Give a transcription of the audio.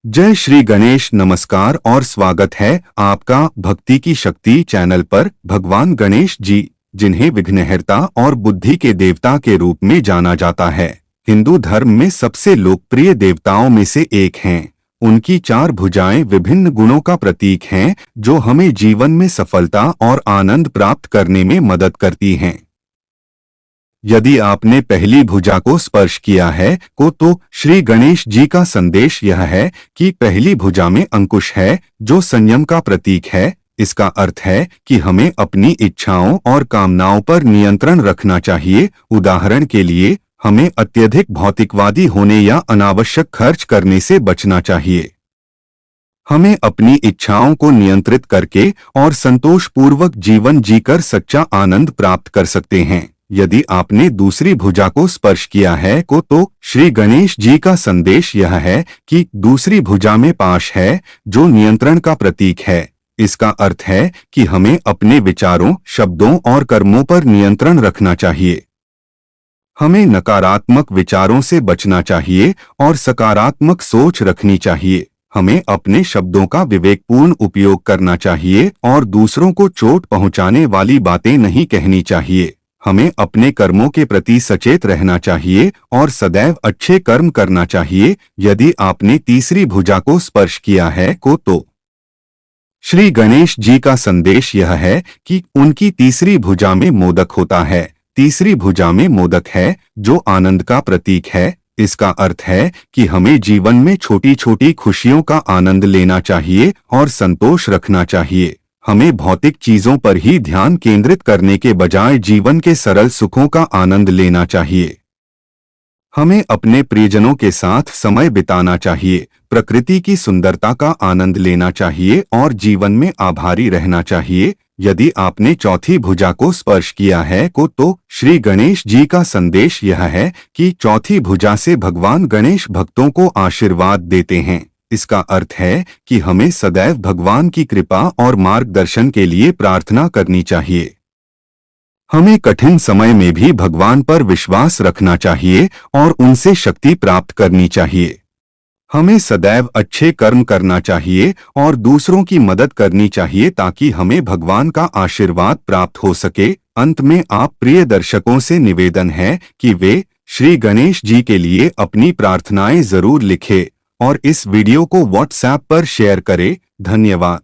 जय श्री गणेश। नमस्कार और स्वागत है आपका भक्ति की शक्ति चैनल पर। भगवान गणेश जी, जिन्हें विघ्नहर्ता और बुद्धि के देवता के रूप में जाना जाता है, हिंदू धर्म में सबसे लोकप्रिय देवताओं में से एक हैं। उनकी चार भुजाएं विभिन्न गुणों का प्रतीक हैं, जो हमें जीवन में सफलता और आनंद प्राप्त करने में मदद करती हैं। यदि आपने पहली भुजा को स्पर्श किया है तो श्री गणेश जी का संदेश यह है कि पहली भुजा में अंकुश है, जो संयम का प्रतीक है। इसका अर्थ है कि हमें अपनी इच्छाओं और कामनाओं पर नियंत्रण रखना चाहिए। उदाहरण के लिए, हमें अत्यधिक भौतिकवादी होने या अनावश्यक खर्च करने से बचना चाहिए। हमें अपनी इच्छाओं को नियंत्रित करके और संतोषपूर्वक जीवन जीकर सच्चा आनंद प्राप्त कर सकते हैं। यदि आपने दूसरी भुजा को स्पर्श किया है तो श्री गणेश जी का संदेश यह है कि दूसरी भुजा में पाश है, जो नियंत्रण का प्रतीक है। इसका अर्थ है कि हमें अपने विचारों, शब्दों और कर्मों पर नियंत्रण रखना चाहिए। हमें नकारात्मक विचारों से बचना चाहिए और सकारात्मक सोच रखनी चाहिए। हमें अपने शब्दों का विवेकपूर्ण उपयोग करना चाहिए और दूसरों को चोट पहुंचाने वाली बातें नहीं कहनी चाहिए। हमें अपने कर्मों के प्रति सचेत रहना चाहिए और सदैव अच्छे कर्म करना चाहिए। यदि आपने तीसरी भुजा को स्पर्श किया है तो श्री गणेश जी का संदेश यह है कि उनकी तीसरी भुजा में मोदक होता है। तीसरी भुजा में मोदक है, जो आनंद का प्रतीक है। इसका अर्थ है कि हमें जीवन में छोटी छोटी खुशियों का आनंद लेना चाहिए और संतोष रखना चाहिए। हमें भौतिक चीजों पर ही ध्यान केंद्रित करने के बजाय जीवन के सरल सुखों का आनंद लेना चाहिए। हमें अपने प्रियजनों के साथ समय बिताना चाहिए, प्रकृति की सुंदरता का आनंद लेना चाहिए और जीवन में आभारी रहना चाहिए। यदि आपने चौथी भुजा को स्पर्श किया है तो श्री गणेश जी का संदेश यह है कि चौथी भुजा से भगवान गणेश भक्तों को आशीर्वाद देते हैं। इसका अर्थ है कि हमें सदैव भगवान की कृपा और मार्गदर्शन के लिए प्रार्थना करनी चाहिए। हमें कठिन समय में भी भगवान पर विश्वास रखना चाहिए और उनसे शक्ति प्राप्त करनी चाहिए। हमें सदैव अच्छे कर्म करना चाहिए और दूसरों की मदद करनी चाहिए ताकि हमें भगवान का आशीर्वाद प्राप्त हो सके। अंत में आप प्रिय दर्शकों से निवेदन है कि वे श्री गणेश जी के लिए अपनी प्रार्थनाएं जरूर लिखें और इस वीडियो को व्हाट्सएप पर शेयर करें। धन्यवाद।